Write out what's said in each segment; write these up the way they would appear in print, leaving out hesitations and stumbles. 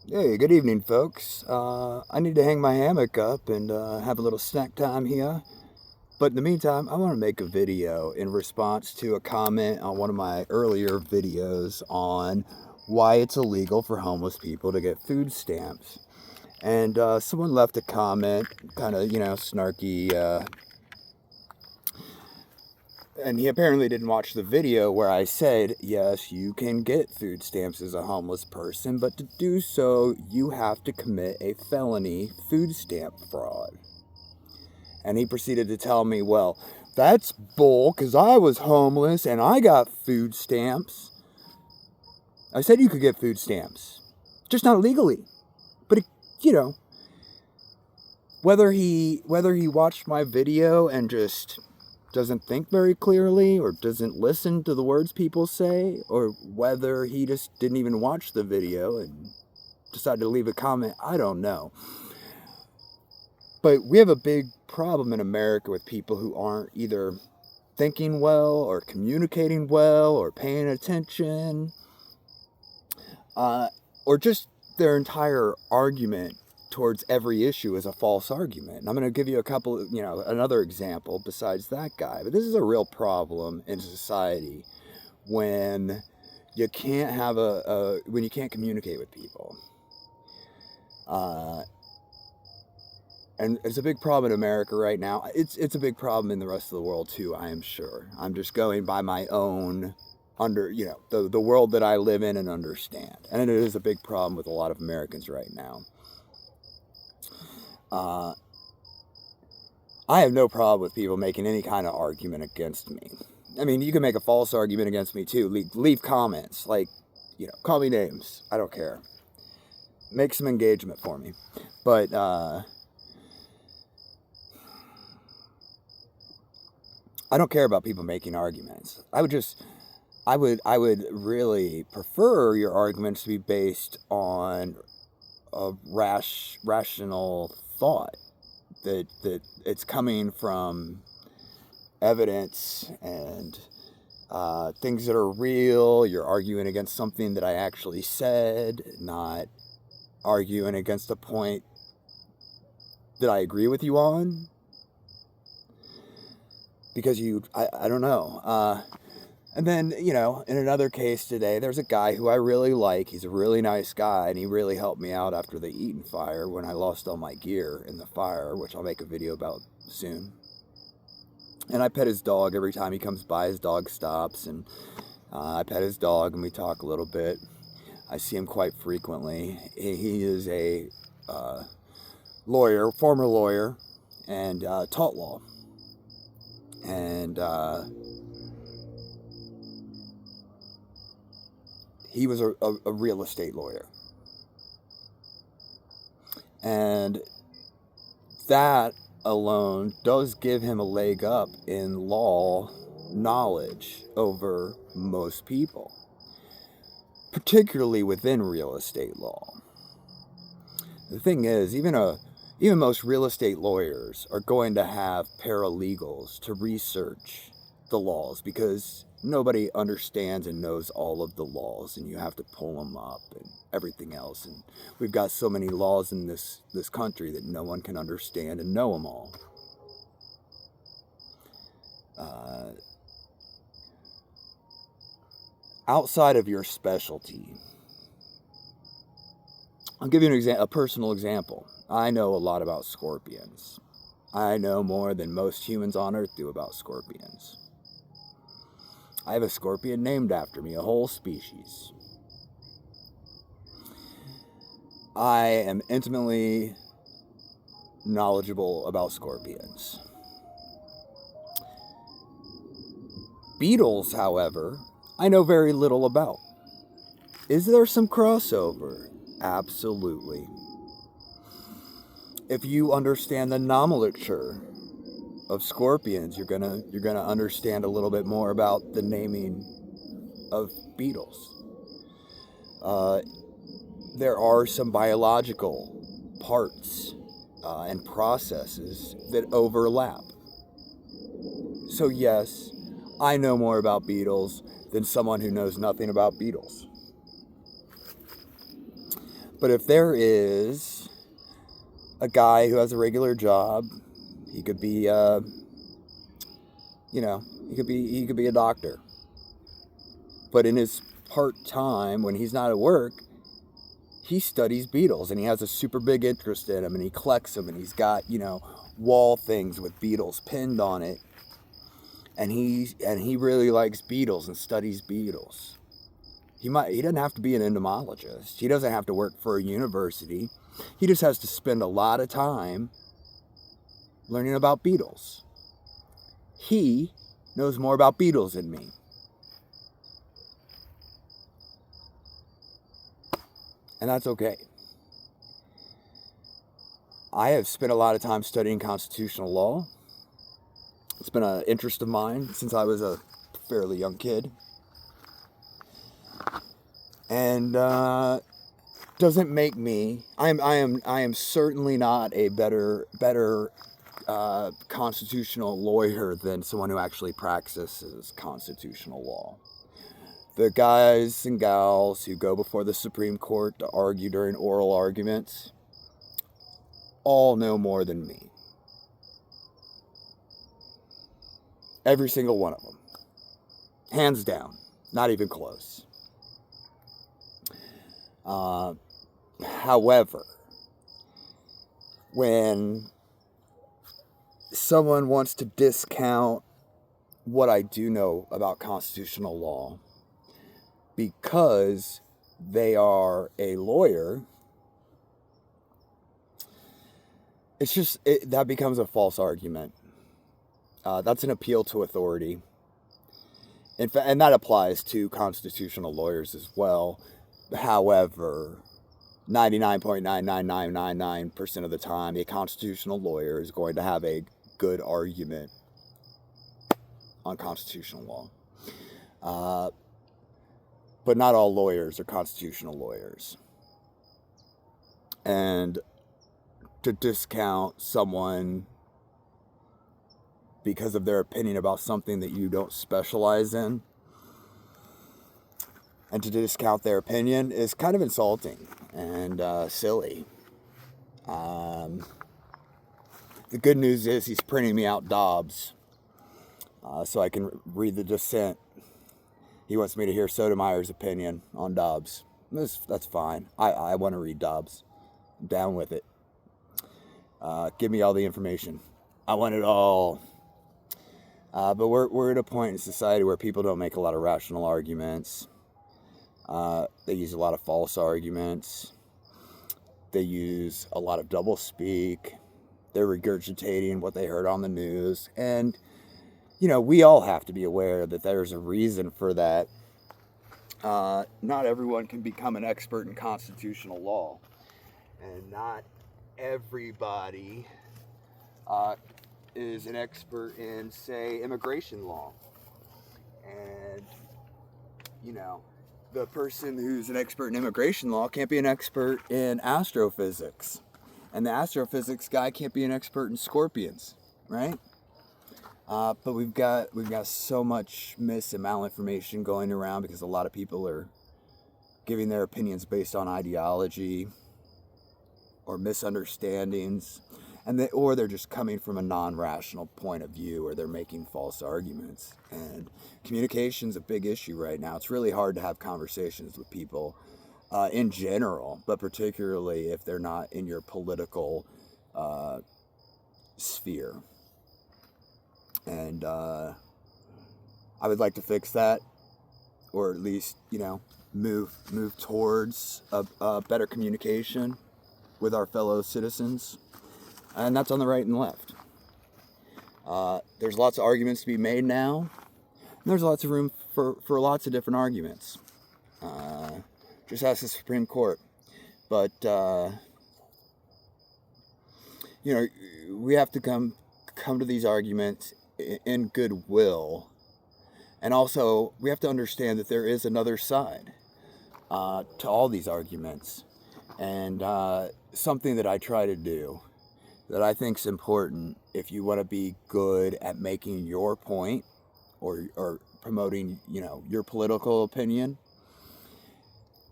Hey, good evening, folks. I need to hang my hammock up and have a little snack time here. But in the meantime, I want to make a video in response to a comment on one of my earlier videos on why it's illegal for homeless people to get food stamps. And someone left a comment, kind of, snarky, and he apparently didn't watch the video where I said, yes, you can get food stamps as a homeless person, but to do so, you have to commit a felony food stamp fraud. And he proceeded to tell me, well, that's bull, because I was homeless and I got food stamps. I said you could get food stamps, just not legally. But, you know, whether he watched my video and just doesn't think very clearly or doesn't listen to the words people say, or whether he just didn't even watch the video and decided to leave a comment, I don't know. But we have a big problem in America with people who aren't either thinking well or communicating well or paying attention, or just their entire argument towards every issue is a false argument. And I'm going to give you a couple, another example besides that guy. But this is a real problem in society when you can't have when you can't communicate with people. And it's a big problem in America right now. It's a big problem in the rest of the world too, I am sure. I'm just going by my own the world that I live in and understand. And it is a big problem with a lot of Americans right now. I have no problem with people making any kind of argument against me. I mean, you can make a false argument against me too. Leave comments, like, call me names. I don't care. Make some engagement for me. But I don't care about people making arguments. I would really prefer your arguments to be based on a rational thought, that it's coming from evidence and things that are real. You're arguing against something that I actually said, not arguing against a point that I agree with you on. Because I don't know. And then, in another case today, there's a guy who I really like. He's a really nice guy, and he really helped me out after the Eaton fire when I lost all my gear in the fire, which I'll make a video about soon. And I pet his dog every time he comes by. His dog stops, and I pet his dog, and we talk a little bit. I see him quite frequently. He is a lawyer, former lawyer, and taught law. And he was a real estate lawyer. And that alone does give him a leg up in law knowledge over most people, particularly within real estate law. The thing is, even most real estate lawyers are going to have paralegals to research the laws, because nobody understands and knows all of the laws, and you have to pull them up and everything else. And we've got so many laws in this country that no one can understand and know them all. Outside of your specialty, I'll give you a personal example. I know a lot about scorpions. I know more than most humans on Earth do about scorpions. I have a scorpion named after me, a whole species. I am intimately knowledgeable about scorpions. Beetles, however, I know very little about. Is there some crossover? Absolutely. If you understand the nomenclature of scorpions, you're gonna understand a little bit more about the naming of beetles. There are some biological parts and processes that overlap. So yes, I know more about beetles than someone who knows nothing about beetles. But if there is a guy who has a regular job, he could be, he could be a doctor. But in his part-time, when he's not at work, he studies beetles, and he has a super big interest in them, and he collects them, and he's got, wall things with beetles pinned on it. And he really likes beetles and studies beetles. He doesn't have to be an entomologist. He doesn't have to work for a university. He just has to spend a lot of time learning about beetles. He knows more about beetles than me. And that's okay. I have spent a lot of time studying constitutional law. It's been an interest of mine since I was a fairly young kid. And doesn't make me. I am certainly not a better constitutional lawyer than someone who actually practices constitutional law. The guys and gals who go before the Supreme Court to argue during oral arguments all know more than me. Every single one of them. Hands down. Not even close. However, when someone wants to discount what I do know about constitutional law because they are a lawyer, that becomes a false argument. That's an appeal to authority. In fact, and that applies to constitutional lawyers as well. However, 99.99999% of the time, a constitutional lawyer is going to have a good argument on constitutional law. But not all lawyers are constitutional lawyers. And to discount someone because of their opinion about something that you don't specialize in, and to discount their opinion is kind of insulting and silly. The good news is he's printing me out Dobbs so I can read the dissent. He wants me to hear Sotomayor's opinion on Dobbs. That's fine. I want to read Dobbs. I'm down with it. Give me all the information. I want it all. But we're at a point in society where people don't make a lot of rational arguments. They use a lot of false arguments. They use a lot of doublespeak. They're regurgitating what they heard on the news. And, we all have to be aware that there's a reason for that. Not everyone can become an expert in constitutional law. And not everybody is an expert in, say, immigration law. And, the person who's an expert in immigration law can't be an expert in astrophysics. And the astrophysics guy can't be an expert in scorpions, right? But we've got so much mis and malinformation going around because a lot of people are giving their opinions based on ideology or misunderstandings, or they're just coming from a non-rational point of view, or they're making false arguments. And communication's a big issue right now. It's really hard to have conversations with people in general, but particularly if they're not in your political sphere. And I would like to fix that, or at least, move towards a better communication with our fellow citizens. And that's on the right and left. There's lots of arguments to be made now. And there's lots of room for lots of different arguments. Just ask the Supreme Court. But, we have to come to these arguments in goodwill. And also, we have to understand that there is another side to all these arguments. And something that I try to do that I think is important if you want to be good at making your point or promoting, your political opinion,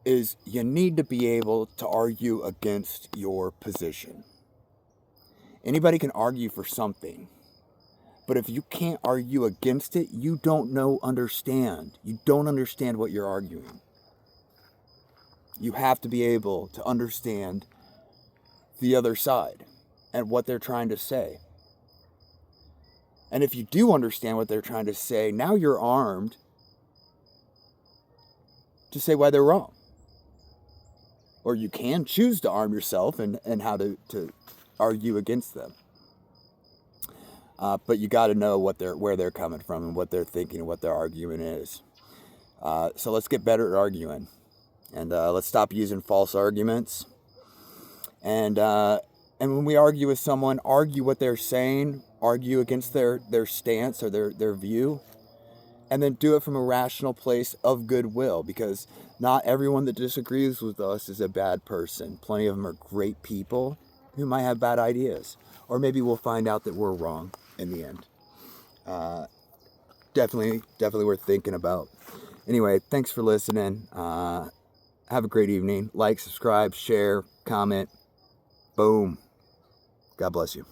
is you need to be able to argue against your position. Anybody can argue for something, but if you can't argue against it, you don't understand. You don't understand what you're arguing. You have to be able to understand the other side and what they're trying to say. And if you do understand what they're trying to say, now you're armed to say why they're wrong. Or you can choose to arm yourself and how to argue against them. But you got to know where they're coming from and what they're thinking and what their argument is. So let's get better at arguing. And let's stop using false arguments. And when we argue with someone, argue what they're saying, argue against their stance or their view, and then do it from a rational place of goodwill, because not everyone that disagrees with us is a bad person. Plenty of them are great people who might have bad ideas, or maybe we'll find out that we're wrong in the end. Definitely worth thinking about. Anyway, thanks for listening. Have a great evening. Like, subscribe, share, comment. Boom. God bless you.